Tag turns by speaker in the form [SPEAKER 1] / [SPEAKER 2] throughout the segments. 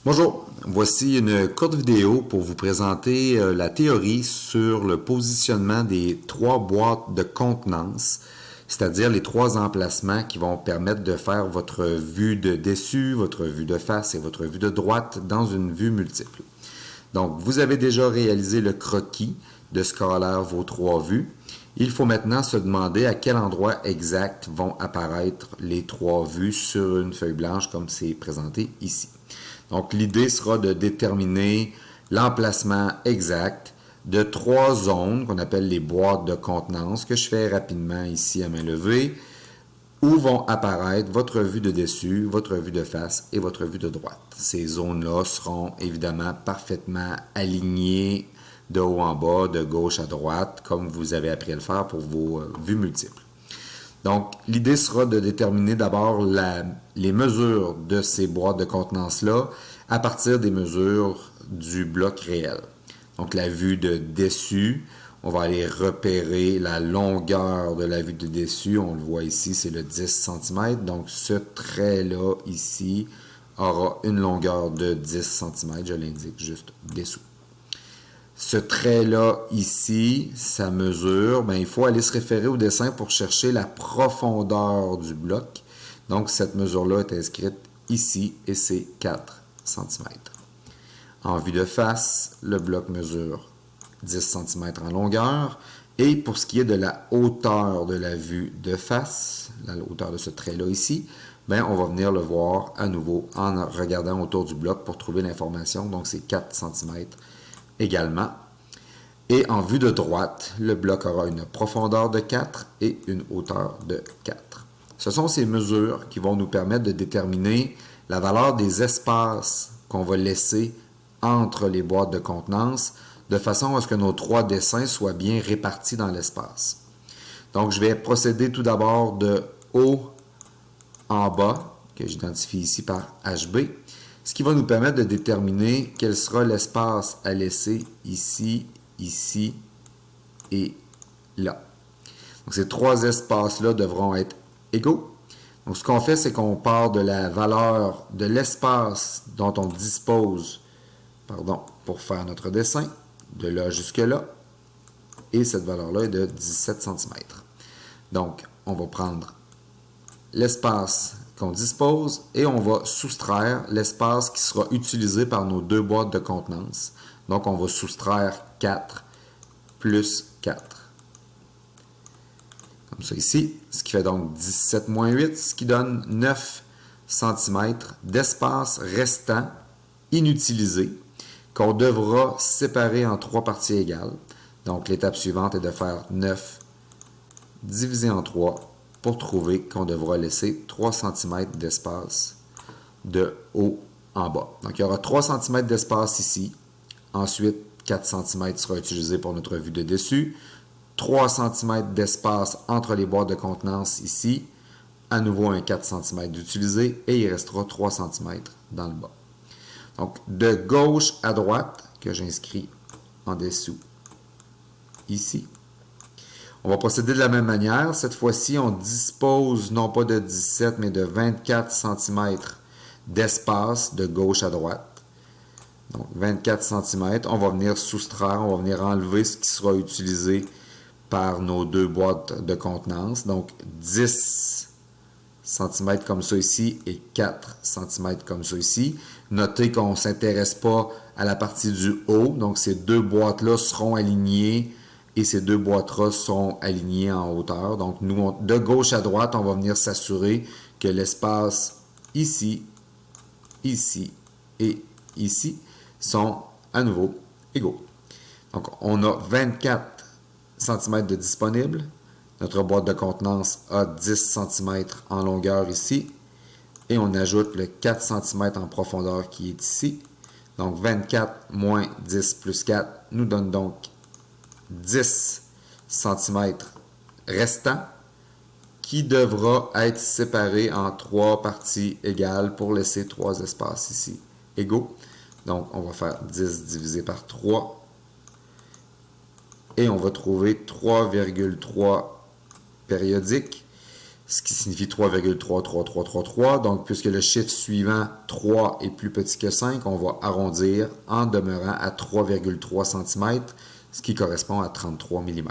[SPEAKER 1] Bonjour, voici une courte vidéo pour vous présenter la théorie sur le positionnement des trois boîtes de contenance, c'est-à-dire les trois emplacements qui vont permettre de faire votre vue de dessus, votre vue de face et votre vue de droite dans une vue multiple. Donc, vous avez déjà réalisé le croquis de ce qu'a l'air vos trois vues. Il faut maintenant se demander à quel endroit exact vont apparaître les trois vues sur une feuille blanche comme c'est présenté ici. Donc, l'idée sera de déterminer l'emplacement exact de trois zones qu'on appelle les boîtes de contenance, que je fais rapidement ici à main levée, où vont apparaître votre vue de dessus, votre vue de face et votre vue de droite. Ces zones-là seront évidemment parfaitement alignées de haut en bas, de gauche à droite, comme vous avez appris à le faire pour vos vues multiples. Donc, l'idée sera de déterminer d'abord les mesures de ces boîtes de contenance-là à partir des mesures du bloc réel. Donc, la vue de dessus, on va aller repérer la longueur de la vue de dessus. On le voit ici, c'est le 10 cm. Donc, ce trait-là, ici, aura une longueur de 10 cm. Je l'indique juste dessous. Ce trait-là, ici, sa mesure, il faut aller se référer au dessin pour chercher la profondeur du bloc. Donc, cette mesure-là est inscrite ici et c'est 4 cm. En vue de face, le bloc mesure 10 cm en longueur. Et pour ce qui est de la hauteur de la vue de face, la hauteur de ce trait-là ici, on va venir le voir à nouveau en regardant autour du bloc pour trouver l'information. Donc, c'est 4 cm également. Et en vue de droite, le bloc aura une profondeur de 4 et une hauteur de 4. Ce sont ces mesures qui vont nous permettre de déterminer la valeur des espaces qu'on va laisser entre les boîtes de contenance de façon à ce que nos trois dessins soient bien répartis dans l'espace. Donc, je vais procéder tout d'abord de haut en bas, que j'identifie ici par HB, ce qui va nous permettre de déterminer quel sera l'espace à laisser ici, ici et là. Donc, ces trois espaces-là devront être égaux. Donc, ce qu'on fait, c'est qu'on part de la valeur de l'espace dont on dispose pour faire notre dessin, de là jusque là, et cette valeur-là est de 17 cm. Donc, on va prendre l'espace qu'on dispose et on va soustraire l'espace qui sera utilisé par nos deux boîtes de contenance. Donc, on va soustraire 4 plus 4. Comme ça ici, ce qui fait donc 17 moins 8, ce qui donne 9 cm d'espace restant inutilisé qu'on devra séparer en trois parties égales. Donc, l'étape suivante est de faire 9 divisé en 3 pour trouver qu'on devra laisser 3 cm d'espace de haut en bas. Donc, il y aura 3 cm d'espace ici. Ensuite, 4 cm sera utilisé pour notre vue de dessus. 3 cm d'espace entre les boîtes de contenance ici. À nouveau, un 4 cm d'utiliser et il restera 3 cm dans le bas. Donc, de gauche à droite, que j'inscris en dessous ici. On va procéder de la même manière. Cette fois-ci, on dispose non pas de 17, mais de 24 cm d'espace de gauche à droite. Donc, 24 cm. On va venir soustraire, on va venir enlever ce qui sera utilisé par nos deux boîtes de contenance. Donc, 10 cm comme ça ici et 4 cm comme ça ici. Notez qu'on ne s'intéresse pas à la partie du haut. Donc, ces deux boîtes-là seront alignées et ces deux boîtes-là sont alignées en hauteur. Donc, nous, de gauche à droite, on va venir s'assurer que l'espace ici, ici et ici sont à nouveau égaux. Donc, on a 24 cm de disponible. Notre boîte de contenance a 10 cm en longueur ici. Et on ajoute le 4 cm en profondeur qui est ici. Donc, 24 moins 10 plus 4 nous donne donc 10 cm restant qui devra être séparé en trois parties égales pour laisser trois espaces ici égaux. Donc, on va faire 10 divisé par 3 et on va trouver 3,3 périodiques, ce qui signifie 3,33333. Donc, puisque le chiffre suivant 3 est plus petit que 5, on va arrondir en demeurant à 3,3 cm, ce qui correspond à 33 mm.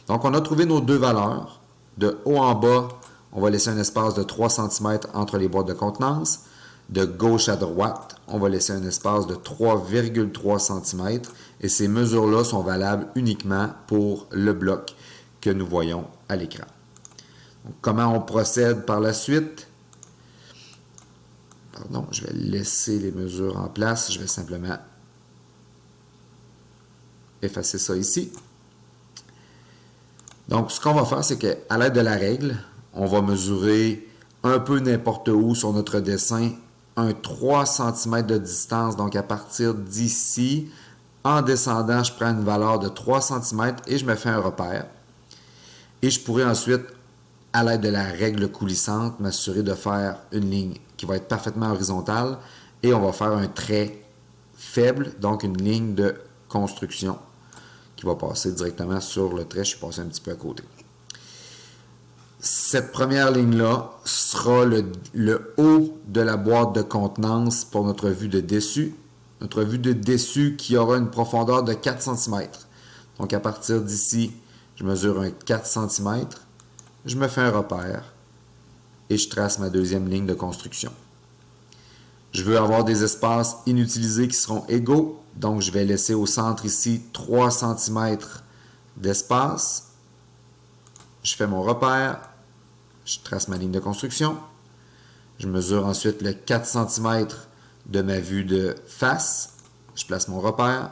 [SPEAKER 1] Donc, on a trouvé nos deux valeurs. De haut en bas, on va laisser un espace de 3 cm entre les boîtes de contenance. De gauche à droite, on va laisser un espace de 3,3 cm. Et ces mesures-là sont valables uniquement pour le bloc que nous voyons à l'écran. Comment on procède par la suite? Pardon, je vais laisser les mesures en place. Je vais simplement effacer ça ici. Donc, ce qu'on va faire, c'est qu'à l'aide de la règle, on va mesurer un peu n'importe où sur notre dessin un 3 cm de distance. Donc, à partir d'ici, en descendant, je prends une valeur de 3 cm et je me fais un repère. Et je pourrais ensuite, à l'aide de la règle coulissante, m'assurer de faire une ligne qui va être parfaitement horizontale et on va faire un trait faible, donc une ligne de construction qui va passer directement sur le trait. Je suis passé un petit peu à côté. Cette première ligne-là sera le haut de la boîte de contenance pour notre vue de dessus. Notre vue de dessus qui aura une profondeur de 4 cm. Donc à partir d'ici, je mesure un 4 cm. Je me fais un repère et je trace ma deuxième ligne de construction. Je veux avoir des espaces inutilisés qui seront égaux, donc je vais laisser au centre ici 3 cm d'espace. Je fais mon repère, je trace ma ligne de construction. Je mesure ensuite le 4 cm de ma vue de face. Je place mon repère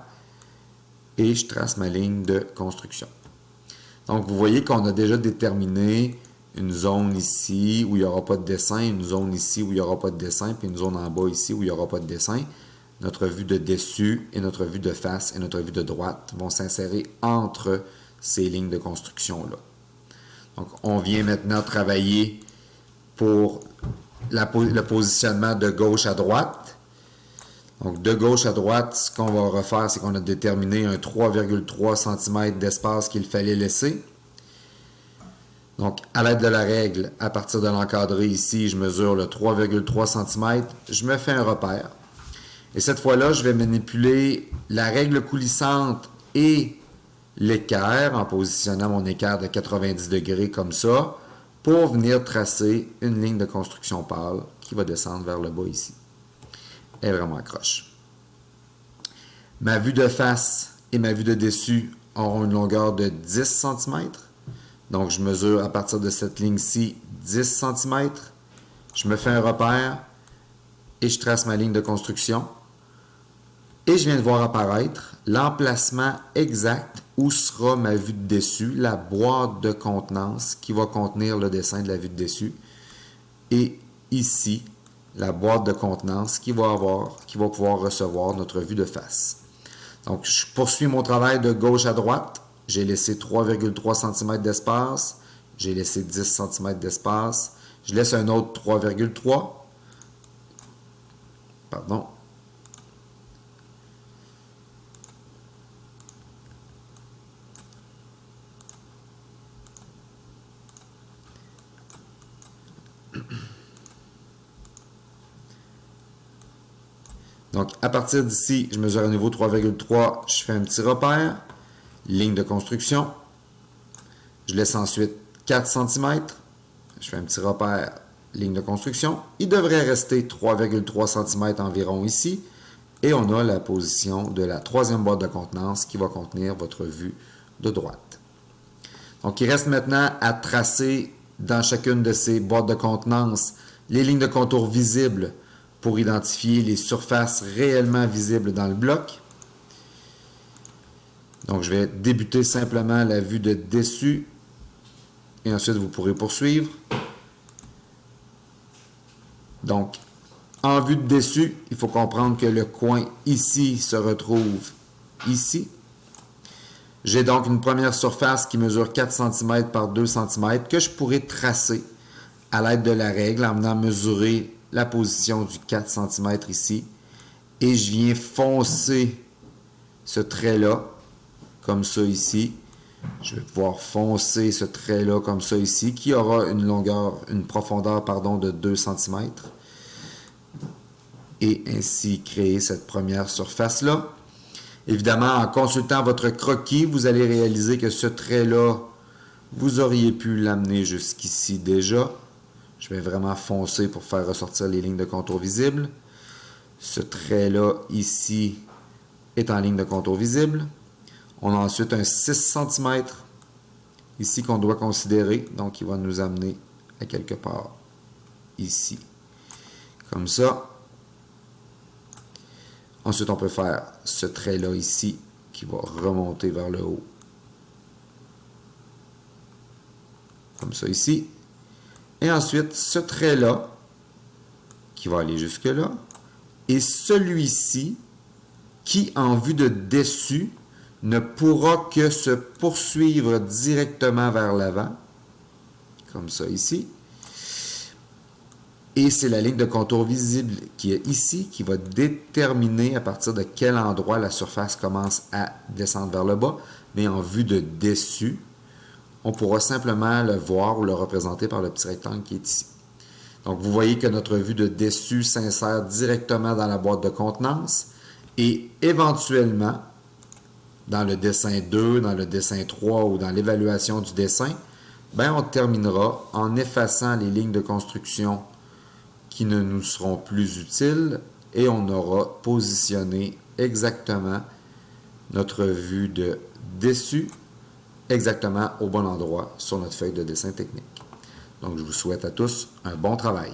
[SPEAKER 1] et je trace ma ligne de construction. Donc, vous voyez qu'on a déjà déterminé une zone ici où il n'y aura pas de dessin, une zone ici où il n'y aura pas de dessin, puis une zone en bas ici où il n'y aura pas de dessin. Notre vue de dessus et notre vue de face et notre vue de droite vont s'insérer entre ces lignes de construction-là. Donc, on vient maintenant travailler pour le positionnement de gauche à droite. Donc, de gauche à droite, ce qu'on va refaire, c'est qu'on a déterminé un 3,3 cm d'espace qu'il fallait laisser. Donc, à l'aide de la règle, à partir de l'encadré ici, je mesure le 3,3 cm. Je me fais un repère. Et cette fois-là, je vais manipuler la règle coulissante et l'équerre en positionnant mon équerre de 90 degrés comme ça pour venir tracer une ligne de construction pâle qui va descendre vers le bas ici. Elle est vraiment croche. Ma vue de face et ma vue de dessus auront une longueur de 10 cm. Donc, je mesure à partir de cette ligne-ci 10 cm. Je me fais un repère et je trace ma ligne de construction. Et je viens de voir apparaître l'emplacement exact où sera ma vue de dessus, la boîte de contenance qui va contenir le dessin de la vue de dessus. Et ici, la boîte de contenance qui va pouvoir recevoir notre vue de face. Donc, je poursuis mon travail de gauche à droite. J'ai laissé 3,3 cm d'espace. J'ai laissé 10 cm d'espace. Je laisse un autre 3,3. Pardon. Donc, à partir d'ici, je mesure à nouveau 3,3, je fais un petit repère, ligne de construction. Je laisse ensuite 4 cm, je fais un petit repère, ligne de construction. Il devrait rester 3,3 cm environ ici. Et on a la position de la troisième boîte de contenance qui va contenir votre vue de droite. Donc, il reste maintenant à tracer dans chacune de ces boîtes de contenance les lignes de contour visibles pour identifier les surfaces réellement visibles dans le bloc. Donc, je vais débuter simplement la vue de dessus et ensuite vous pourrez poursuivre. Donc, en vue de dessus, il faut comprendre que le coin ici se retrouve ici. J'ai donc une première surface qui mesure 4 cm par 2 cm que je pourrais tracer à l'aide de la règle en venant mesurer la position du 4 cm ici. Et je viens foncer ce trait-là, comme ça ici, Je vais pouvoir foncer ce trait-là comme ça ici, qui aura une profondeur, pardon, de 2 cm. Et ainsi créer cette première surface-là. Évidemment, en consultant votre croquis, vous allez réaliser que ce trait-là, vous auriez pu l'amener jusqu'ici déjà. Je vais vraiment foncer pour faire ressortir les lignes de contour visibles. Ce trait-là, ici, est en ligne de contour visible. On a ensuite un 6 cm ici qu'on doit considérer. Donc, il va nous amener à quelque part ici. Comme ça. Ensuite, on peut faire ce trait-là ici qui va remonter vers le haut. Comme ça ici. Et ensuite, ce trait-là qui va aller jusque-là. Et celui-ci qui, en vue de dessus, ne pourra que se poursuivre directement vers l'avant. Comme ça ici. Et c'est la ligne de contour visible qui est ici qui va déterminer à partir de quel endroit la surface commence à descendre vers le bas. Mais en vue de dessus, on pourra simplement le voir ou le représenter par le petit rectangle qui est ici. Donc, vous voyez que notre vue de dessus s'insère directement dans la boîte de contenance et éventuellement, dans le dessin 2, dans le dessin 3 ou dans l'évaluation du dessin, ben, on terminera en effaçant les lignes de construction qui ne nous seront plus utiles et on aura positionné exactement notre vue de dessus exactement au bon endroit sur notre feuille de dessin technique. Donc, je vous souhaite à tous un bon travail.